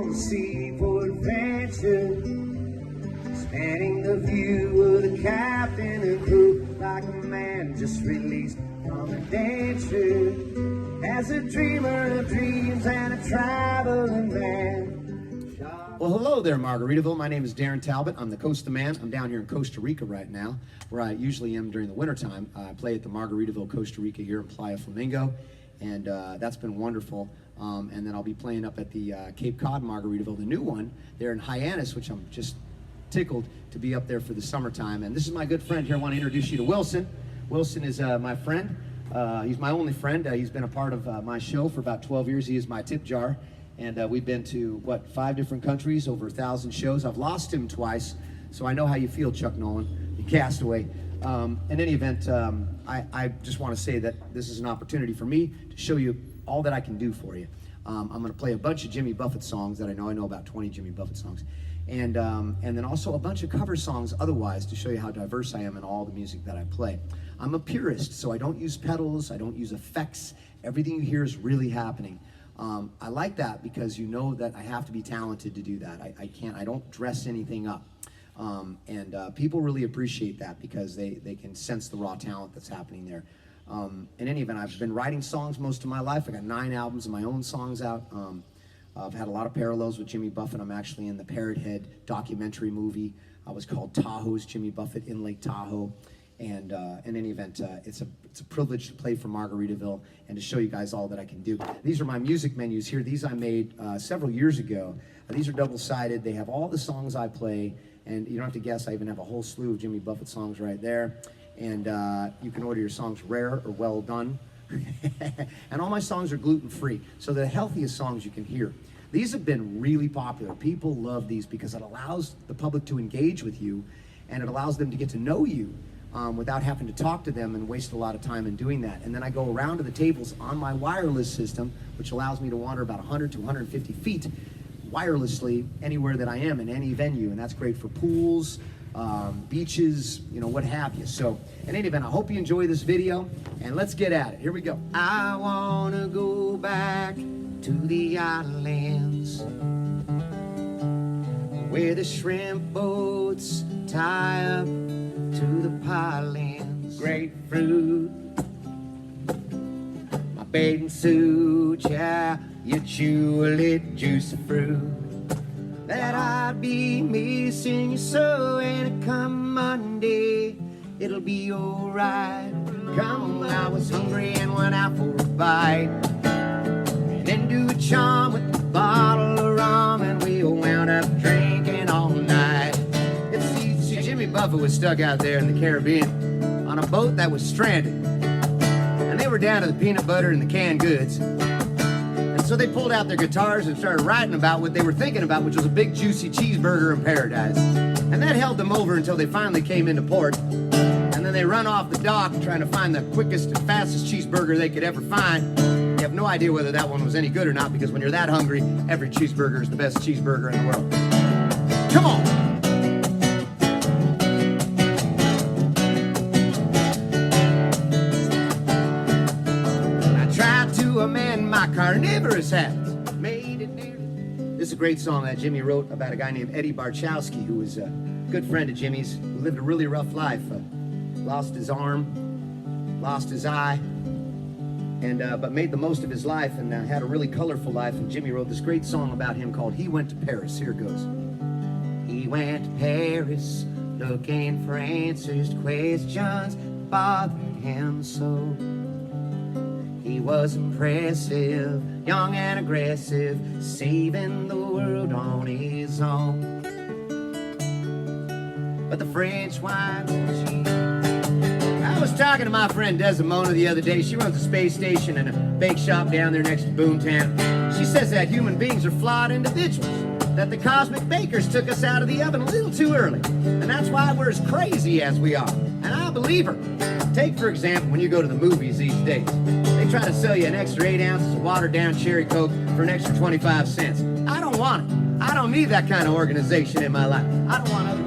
on the sea for adventure, spanning the view of the captain and crew, like a man just released from indenture, as a dreamer of dreams and a traveling man. Well, hello there, Margaritaville. My name is Darin Talbot. I'm the Costa Man. I'm down here in Costa Rica right now, where I usually am during the wintertime. I play at the Margaritaville, Costa Rica here in Playa Flamingo, and that's been wonderful. And then I'll be playing up at the Cape Cod Margaritaville, the new one, there in Hyannis, which I'm just tickled to be up there for the summertime. And this is my good friend here. I want to introduce you to Wilson. Wilson is my friend. He's my only friend. He's been a part of my show for about 12 years. He is my tip jar. And we've been to, 5 different countries, over 1,000 shows. I've lost him twice, so I know how you feel, Chuck Nolan. You cast away. In any event, I just want to say that this is an opportunity for me to show you all that I can do for you. I'm going to play a bunch of Jimmy Buffett songs that I know. I know about 20 Jimmy Buffett songs. And then also a bunch of cover songs otherwise to show you how diverse I am in all the music that I play. I'm a purist, so I don't use pedals, I don't use effects. Everything you hear is really happening. I like that because you know that I have to be talented to do that. I don't dress anything up. People really appreciate that because they can sense the raw talent that's happening there. In any event, I've been writing songs most of my life. I got 9 albums of my own songs out. I've had a lot of parallels with Jimmy Buffett. I'm actually in the Parrot Head documentary movie. I was called Tahoe's Jimmy Buffett in Lake Tahoe. And in any event, it's a privilege to play for Margaritaville and to show you guys all that I can do. These are my music menus here. These I made several years ago. These are double-sided. They have all the songs I play, and you don't have to guess. I even have a whole slew of Jimmy Buffett songs right there. And you can order your songs rare or well done. And all my songs are gluten-free, so they're the healthiest songs you can hear. These have been really popular. People love these because it allows the public to engage with you, and it allows them to get to know you. Without having to talk to them and waste a lot of time in doing that. And then I go around to the tables on my wireless system, which allows me to wander about 100 to 150 feet wirelessly anywhere that I am in any venue. And that's great for pools, beaches, what have you. So in any event, I hope you enjoy this video, and let's get at it. Here we go. I want to go back to the islands where the shrimp boats tie up to the pilings, grapefruit, my bathing suit, yeah, your jewelry, juicy fruit, that I'd be missing you so, and come Monday, it'll be alright. Come when I was hungry and went out for a bite, and then do a charm with a bottle of rum, and we wound up drinking all night. Jimmy Buffett was stuck out there in the Caribbean on a boat that was stranded, and they were down to the peanut butter and the canned goods. And so they pulled out their guitars and started writing about what they were thinking about, which was a big juicy cheeseburger in paradise. And that held them over until they finally came into port, and then they run off the dock trying to find the quickest and fastest cheeseburger they could ever find. You have no idea whether that one was any good or not, because when you're that hungry, every cheeseburger is the best cheeseburger in the world. Come on. Amend my carnivorous habits. Made it near. This is a great song that Jimmy wrote about a guy named Eddie Barchowski, who was a good friend of Jimmy's, who lived a really rough life. Lost his arm, lost his eye, and but made the most of his life and had a really colorful life. And Jimmy wrote this great song about him called He Went to Paris. Here it goes. He went to Paris looking for answers to questions bothering him so. He was impressive, young and aggressive, saving the world on his own. But the French wine machine. I was talking to my friend Desdemona the other day. She runs a space station and a bake shop down there next to Boomtown. She says that human beings are flawed individuals, that the cosmic bakers took us out of the oven a little too early, and that's why we're as crazy as we are. And I believe her. Take, for example, when you go to the movies these days. They try to sell you an extra 8 ounces of watered-down cherry Coke for an extra 25 cents. I don't want it. I don't need that kind of organization in my life. I don't want other.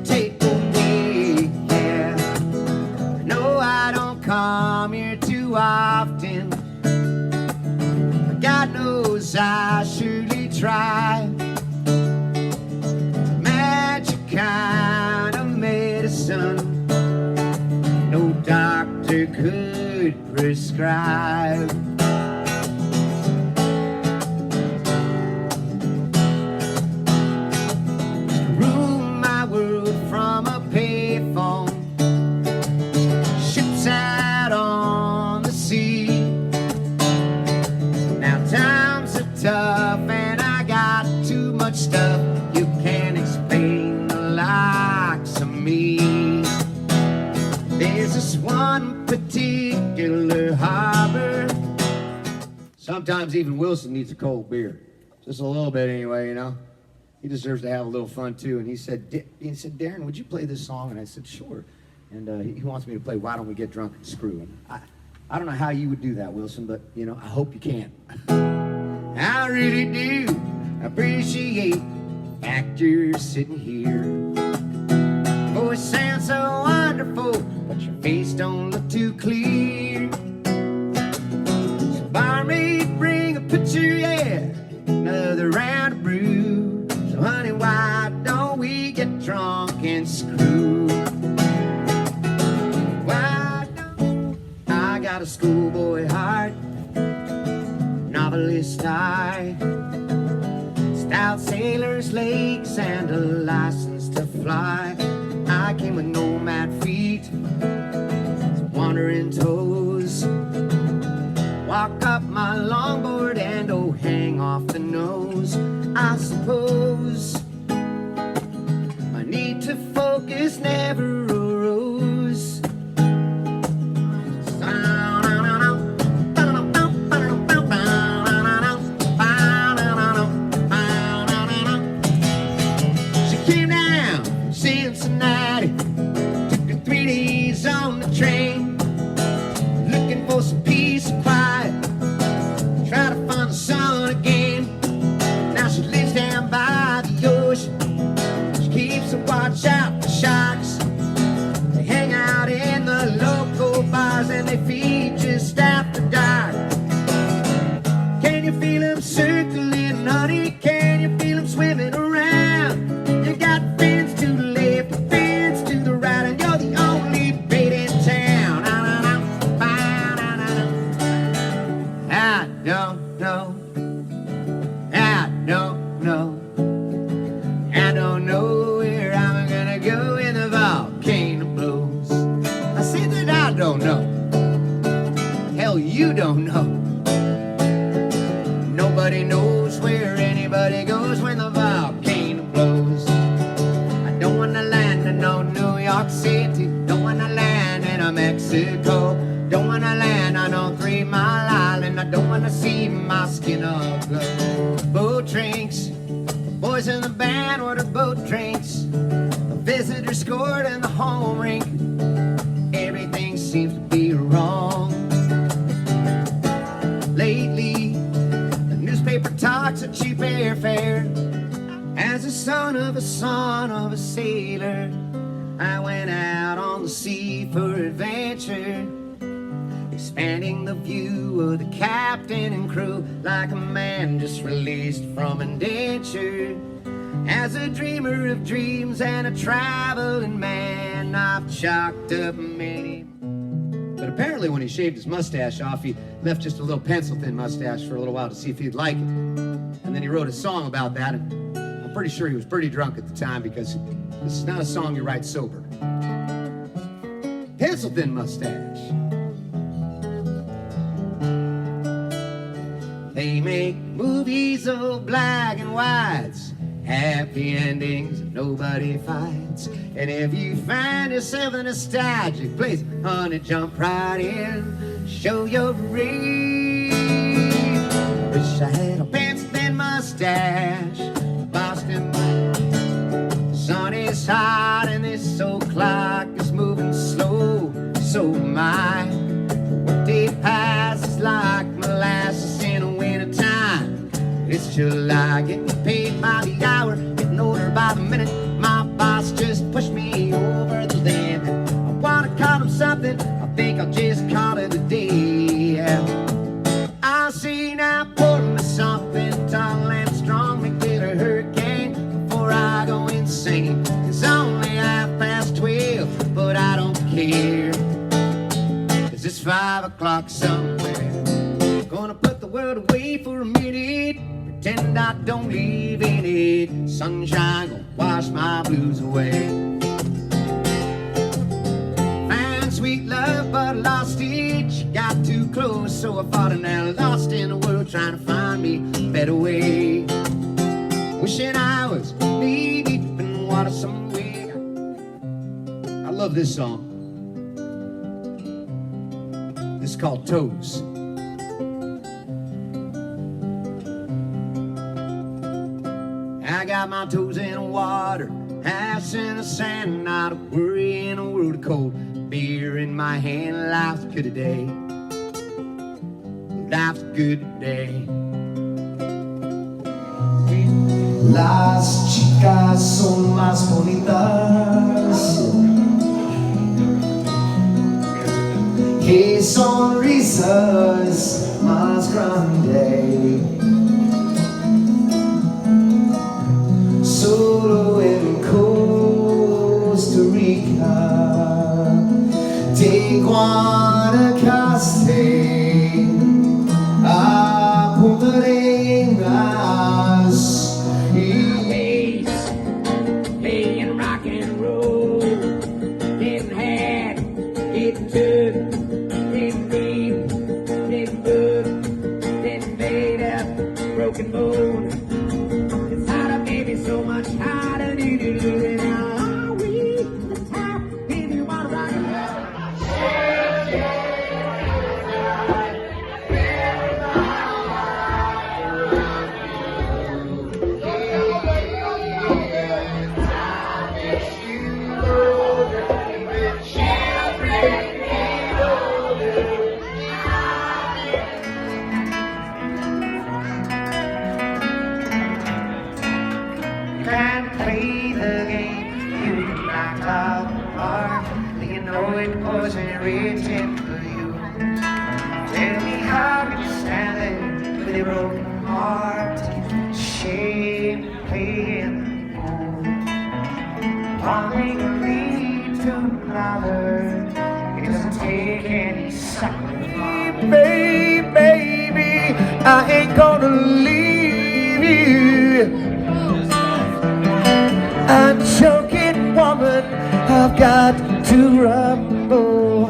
Take away, yeah. No, I come here too often. God knows I surely try. Magic kind of medicine no doctor could prescribe. Rule my world from a payphone, ships out on the sea. Now times are tough and I got too much stuff. You can't explain the likes of me. There's this one particular harbor. Sometimes even Wilson needs a cold beer. Just a little bit anyway, you know. He deserves to have a little fun too. And he said, Darin, would you play this song? And I said, sure. And he wants me to play Why Don't We Get Drunk and Screw? And I don't know how you would do that, Wilson, but, you know, I hope you can. I really do appreciate actors sitting here. Voice sounds so wonderful, but your face don't look too clear. So barmaid, bring a pitcher, yeah, another round of brew. So honey, why don't we get drunk and screw? Why don't I got a schoolboy heart, novelist eye, stout sailor's legs and a license to fly. I came with nomad feet, wandering toes. Walk up my longboard and oh, hang off the nose. I suppose my need to focus never arose. She came down from Cincinnati, took her 3 days on the train, looking for some peace and quiet, try to find the sun again. Now she lives down by the ocean, she keeps a watch out for sharks. They hang out in the local bars and they feed just after dark. Can you feel them circling, honey? Can you feel them swimming around? You got fins to the left, fins to the right, and you're the only bait in town. I don't know. I don't know. I don't know where I'm gonna go when the volcano blows. I said that I don't know. Hell, you don't know. Nobody knows where anybody goes when the volcano blows. I don't wanna land in no New York City. Don't wanna land in a Mexico. Don't wanna land on no 3 Mile Island. I don't wanna see my skin all glow. Boat drinks, the boys in the band ordered boat drinks. The visitors scored in the home rink. Everything seems to be wrong. Lately, the newspaper talks of cheap airfare. As a son of a sailor, I went out on the sea for adventure, expanding the view of the captain and crew like a man just released from indenture. As a dreamer of dreams and a traveling man, I've chalked up many. But apparently when he shaved his mustache off, he left just a little pencil-thin mustache for a little while to see if he'd like it. And then he wrote a song about that, and I'm pretty sure he was pretty drunk at the time, because this is not a song you write sober. Pencil-thin mustache. They make movies of black and whites, happy endings, and nobody fights. And if you find yourself in a nostalgic place, honey, jump right in, show your rage. Wish I had a pencil-thin mustache, Boston. The sun is hot and this old clock is moving slow. So my workday passes like molasses in a wintertime. It's July, getting paid by the hour, getting older by the minute. My boss just pushed me over the limit. I wanna call him something, I think I'll just call it a day. I'll see now, pour me something tall and strong, make it a hurricane before I go insane. It's only 12:30, but I don't care, 'cause it's 5 o'clock somewhere. Gonna put the world away for a minute, pretend I don't live in it. Sunshine gonna wash my blues away. Found sweet love but lost it. She got too close, so I fought and now lost in the world, trying to find me a better way. Wishing I was knee deep in water somewhere. I love this song. It's called Toes. I got my toes in the water, ass in the sand, not a worry in a world of cold. Beer in my hand, life's good today. Life's good today. Las chicas son más bonitas, qué sonrisas más grandes. Solo en Costa Rica de Guanacaste a Punta Arenas y playing rock and roll, getting had, getting took, getting deep, getting booked, getting made up, broken bone. It's hotter, baby, so much hotter. Do are we the top? If you wanna rock and roll. Can't play the game you knocked out the park. You know it wasn't written for you. Tell me how can you stand there with a broken heart? Shame playing the fool. One thing will lead to another. It doesn't take any sacrifice. Baby, I ain't gonna leave you. I'm choking, woman, I've got to rumble.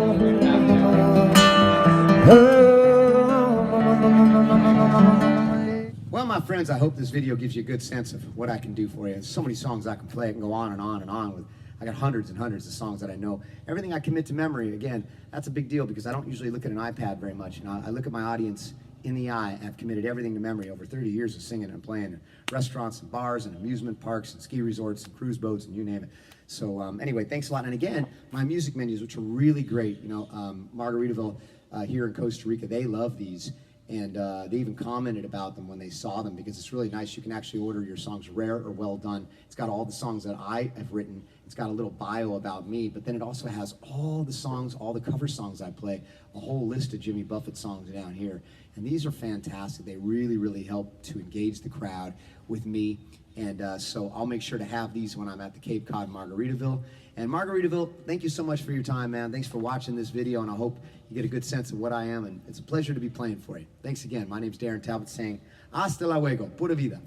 Well, my friends, I hope this video gives you a good sense of what I can do for you. There's so many songs I can play. I can go on and on and on with. I got hundreds and hundreds of songs that I know. Everything I commit to memory, again, that's a big deal because I don't usually look at an iPad very much. You know, I look at my audience in the eye. I've committed everything to memory. Over 30 years of singing and playing in restaurants and bars and amusement parks and ski resorts and cruise boats and you name it. So anyway, thanks a lot. And again, my music menus, which are really great. You know, Margaritaville here in Costa Rica, they love these. And they even commented about them when they saw them because it's really nice. You can actually order your songs rare or well done. It's got all the songs that I have written. It's got a little bio about me, but then it also has all the songs, all the cover songs I play, a whole list of Jimmy Buffett songs down here. And these are fantastic. They really, really help to engage the crowd with me. And so I'll make sure to have these when I'm at the Cape Cod Margaritaville. And Margaritaville, thank you so much for your time, man. Thanks for watching this video, and I hope you get a good sense of what I am. And it's a pleasure to be playing for you. Thanks again. My name's Darin Talbot saying, hasta luego, pura vida.